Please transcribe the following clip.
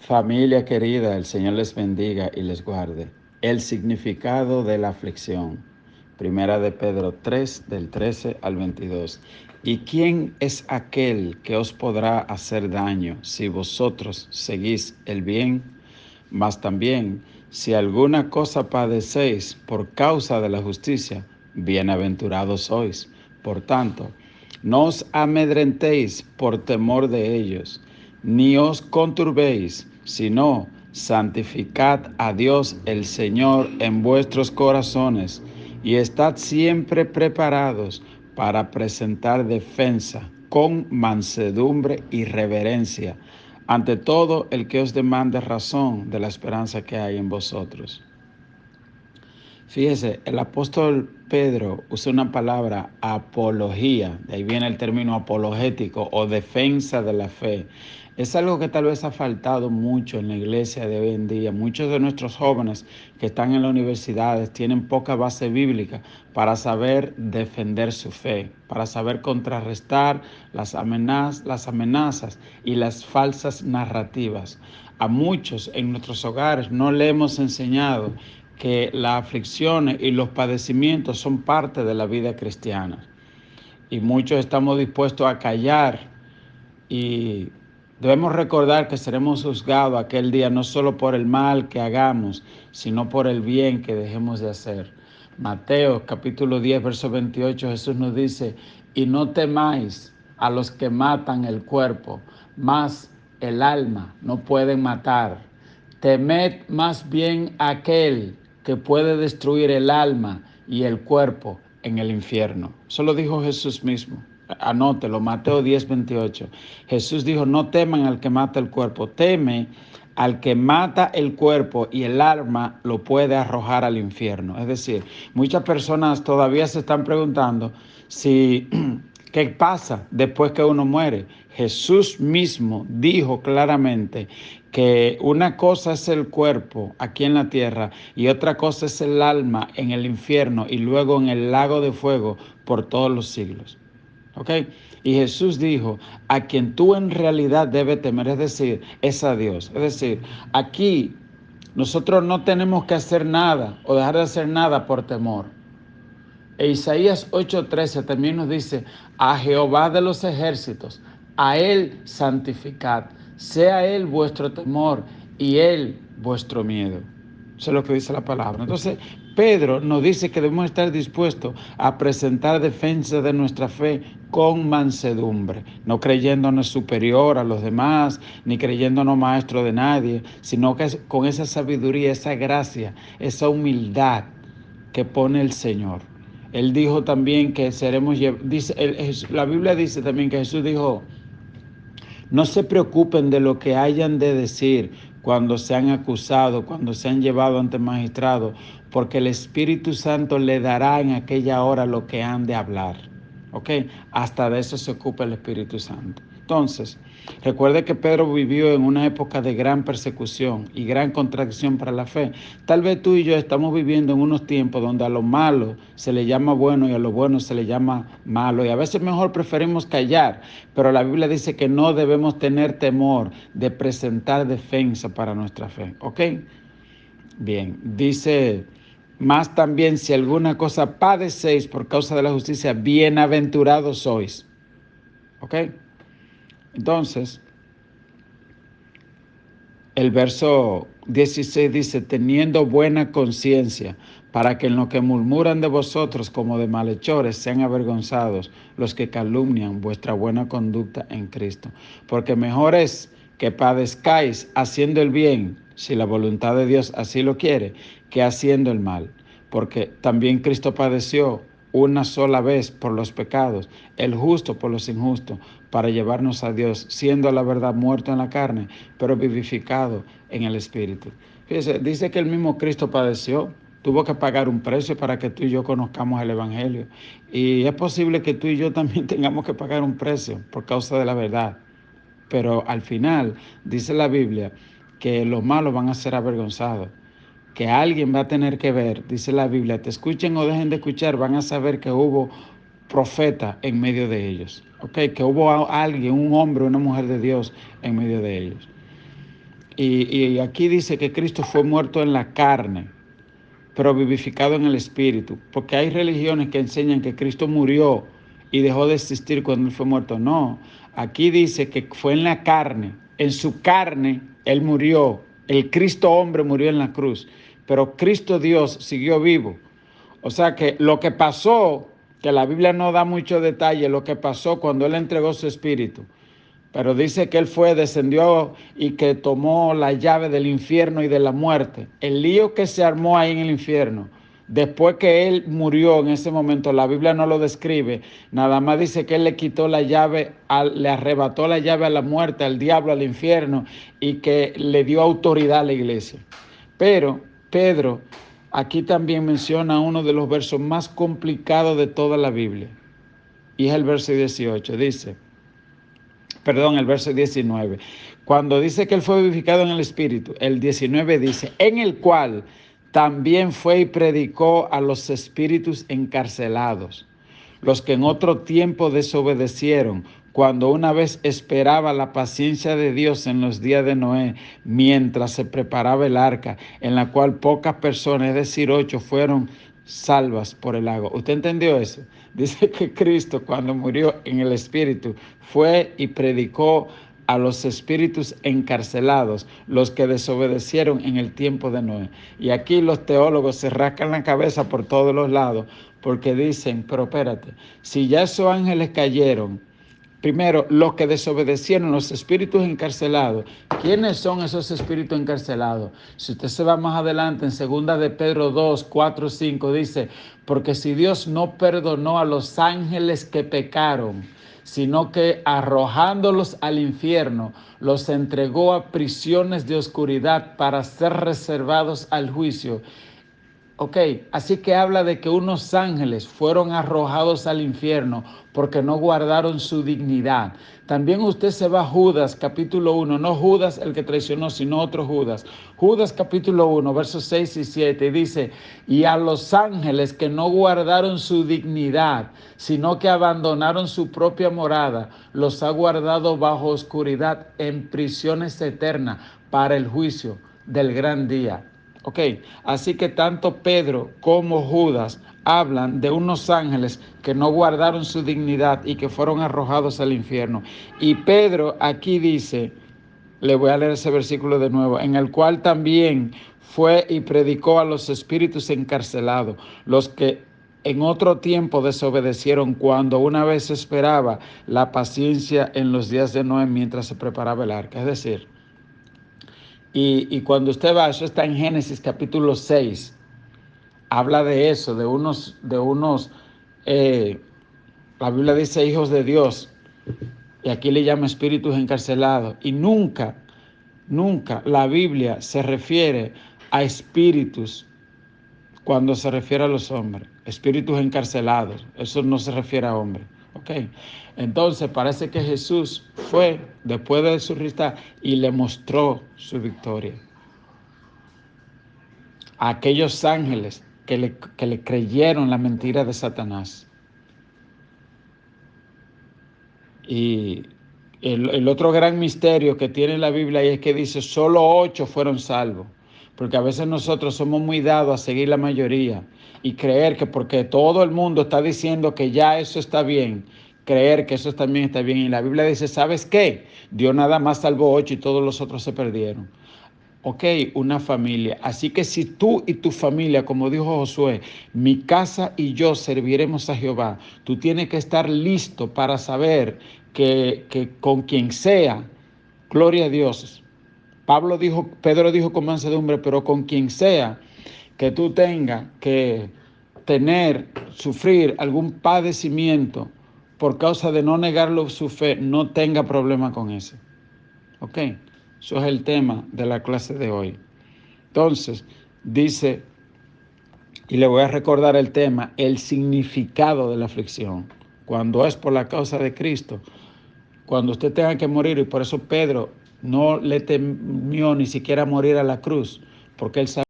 Familia querida, el Señor les bendiga y les guarde. El significado de la aflicción. Primera de Pedro 3, del 13 al 22. ¿Y quién es aquel que os podrá hacer daño si vosotros seguís el bien? Mas también, si alguna cosa padecéis por causa de la justicia, bienaventurados sois. Por tanto, no os amedrentéis por temor de ellos, ni os conturbéis, sino santificad a Dios el Señor en vuestros corazones, y estad siempre preparados para presentar defensa con mansedumbre y reverencia ante todo el que os demande razón de la esperanza que hay en vosotros. Fíjese, el apóstol Pedro usa una palabra, apología, de ahí viene el término apologético o defensa de la fe. Es algo que tal vez ha faltado mucho en la iglesia de hoy en día. Muchos de nuestros jóvenes que están en las universidades tienen poca base bíblica para saber defender su fe, para saber contrarrestar las amenazas y las falsas narrativas. A muchos en nuestros hogares no le hemos enseñado que las aflicciones y los padecimientos son parte de la vida cristiana. Y muchos estamos dispuestos a callar y debemos recordar que seremos juzgados aquel día no solo por el mal que hagamos, sino por el bien que dejemos de hacer. Mateo capítulo 10, verso 28, Jesús nos dice, y no temáis a los que matan el cuerpo, mas el alma no pueden matar. Temed más bien a aquel que puede destruir el alma y el cuerpo en el infierno. Eso lo dijo Jesús mismo. Anótelo, Mateo 10, 28. Jesús dijo, no teman al que mata el cuerpo, teme al que mata el cuerpo y el alma lo puede arrojar al infierno. Es decir, muchas personas todavía se están preguntando si ¿qué pasa después que uno muere? Jesús mismo dijo claramente que una cosa es el cuerpo aquí en la tierra y otra cosa es el alma en el infierno y luego en el lago de fuego por todos los siglos. ¿Ok? Y Jesús dijo, a quien tú en realidad debes temer, es decir, es a Dios. Es decir, aquí nosotros no tenemos que hacer nada o dejar de hacer nada por temor. E Isaías 8:13 también nos dice, a Jehová de los ejércitos, a Él santificad, sea Él vuestro temor y Él vuestro miedo. Eso es lo que dice la palabra. Entonces, Pedro nos dice que debemos estar dispuestos a presentar defensa de nuestra fe con mansedumbre, no creyéndonos superior a los demás, ni creyéndonos maestro de nadie, sino que con esa sabiduría, esa gracia, esa humildad que pone el Señor. Él dijo también que seremos, la Biblia dice también que Jesús dijo, no se preocupen de lo que hayan de decir cuando sean acusados, cuando sean llevados ante magistrados, porque el Espíritu Santo le dará en aquella hora lo que han de hablar. ¿Ok? Hasta de eso se ocupa el Espíritu Santo. Entonces, recuerde que Pedro vivió en una época de gran persecución y gran contradicción para la fe. Tal vez tú y yo estamos viviendo en unos tiempos donde a lo malo se le llama bueno y a lo bueno se le llama malo. Y a veces mejor preferimos callar, pero la Biblia dice que no debemos tener temor de presentar defensa para nuestra fe. ¿Ok? Bien, dice, más también si alguna cosa padecéis por causa de la justicia, bienaventurados sois. ¿Ok? Entonces, el verso 16 dice, teniendo buena conciencia, para que en lo que murmuran de vosotros como de malhechores sean avergonzados los que calumnian vuestra buena conducta en Cristo. Porque mejor es que padezcáis haciendo el bien, si la voluntad de Dios así lo quiere, que haciendo el mal. Porque también Cristo padeció una sola vez por los pecados, el justo por los injustos, para llevarnos a Dios, siendo la verdad muerto en la carne, pero vivificado en el Espíritu. Fíjese, dice que el mismo Cristo padeció, tuvo que pagar un precio para que tú y yo conozcamos el Evangelio. Y es posible que tú y yo también tengamos que pagar un precio por causa de la verdad. Pero al final, dice la Biblia, que los malos van a ser avergonzados, que alguien va a tener que ver, dice la Biblia, te escuchen o dejen de escuchar, van a saber que hubo profeta en medio de ellos, ¿ok? Que hubo alguien, un hombre, una mujer de Dios en medio de ellos. Y aquí dice que Cristo fue muerto en la carne, pero vivificado en el espíritu, porque hay religiones que enseñan que Cristo murió y dejó de existir cuando él fue muerto. No, aquí dice que fue en la carne, en su carne él murió, el Cristo hombre murió en la cruz, pero Cristo Dios siguió vivo. O sea que lo que pasó, que la Biblia no da mucho detalle, lo que pasó cuando él entregó su espíritu, pero dice que él descendió y que tomó la llave del infierno y de la muerte. El lío que se armó ahí en el infierno, después que él murió en ese momento, la Biblia no lo describe, nada más dice que él le quitó la llave, le arrebató la llave a la muerte, al diablo, al infierno, y que le dio autoridad a la iglesia. Pero Pedro aquí también menciona uno de los versos más complicados de toda la Biblia, y es el verso 18, el verso 19. Cuando dice que él fue vivificado en el Espíritu, el 19 dice, en el cual también fue y predicó a los espíritus encarcelados, los que en otro tiempo desobedecieron, cuando una vez esperaba la paciencia de Dios en los días de Noé, mientras se preparaba el arca, en la cual pocas personas, es decir, 8, fueron salvas por el agua. ¿Usted entendió eso? Dice que Cristo, cuando murió en el Espíritu, fue y predicó a los espíritus encarcelados, los que desobedecieron en el tiempo de Noé. Y aquí los teólogos se rascan la cabeza por todos los lados, porque dicen, pero espérate, si ya esos ángeles cayeron, primero, los que desobedecieron, los espíritus encarcelados. ¿Quiénes son esos espíritus encarcelados? Si usted se va más adelante, en 2 de Pedro 2, 4, 5, dice, porque si Dios no perdonó a los ángeles que pecaron, sino que arrojándolos al infierno, los entregó a prisiones de oscuridad para ser reservados al juicio. Ok, así que habla de que unos ángeles fueron arrojados al infierno porque no guardaron su dignidad. También usted se va a Judas capítulo 1, no Judas el que traicionó, sino otro Judas. Judas capítulo 1, versos 6 y 7, y dice, y a los ángeles que no guardaron su dignidad, sino que abandonaron su propia morada, los ha guardado bajo oscuridad en prisiones eternas para el juicio del gran día. Ok, así que tanto Pedro como Judas hablan de unos ángeles que no guardaron su dignidad y que fueron arrojados al infierno. Y Pedro aquí dice, le voy a leer ese versículo de nuevo, en el cual también fue y predicó a los espíritus encarcelados, los que en otro tiempo desobedecieron cuando una vez esperaba la paciencia en los días de Noé mientras se preparaba el arca. Es decir, y cuando usted va, eso está en Génesis capítulo 6, habla de eso, de unos la Biblia dice hijos de Dios, y aquí le llama espíritus encarcelados, y nunca la Biblia se refiere a espíritus cuando se refiere a los hombres, espíritus encarcelados, eso no se refiere a hombres. Okay. Entonces parece que Jesús fue después de su resucitación y le mostró su victoria a aquellos ángeles que le creyeron la mentira de Satanás. Y el otro gran misterio que tiene la Biblia es que dice solo 8 fueron salvos, porque a veces nosotros somos muy dados a seguir la mayoría y creer que porque todo el mundo está diciendo que ya eso está bien, creer que eso también está bien. Y la Biblia dice, ¿sabes qué? Dios nada más salvó 8 y todos los otros se perdieron. Ok, una familia. Así que si tú y tu familia, como dijo Josué, mi casa y yo serviremos a Jehová, tú tienes que estar listo para saber que con quien sea, gloria a Dios. Pedro dijo con mansedumbre, pero con quien sea que tú tengas que sufrir algún padecimiento por causa de no negarlo su fe, no tenga problema con eso. Ok, eso es el tema de la clase de hoy. Entonces, dice, y le voy a recordar el tema, el significado de la aflicción. Cuando es por la causa de Cristo, cuando usted tenga que morir, y por eso Pedro no le temió ni siquiera morir a la cruz, porque él sabía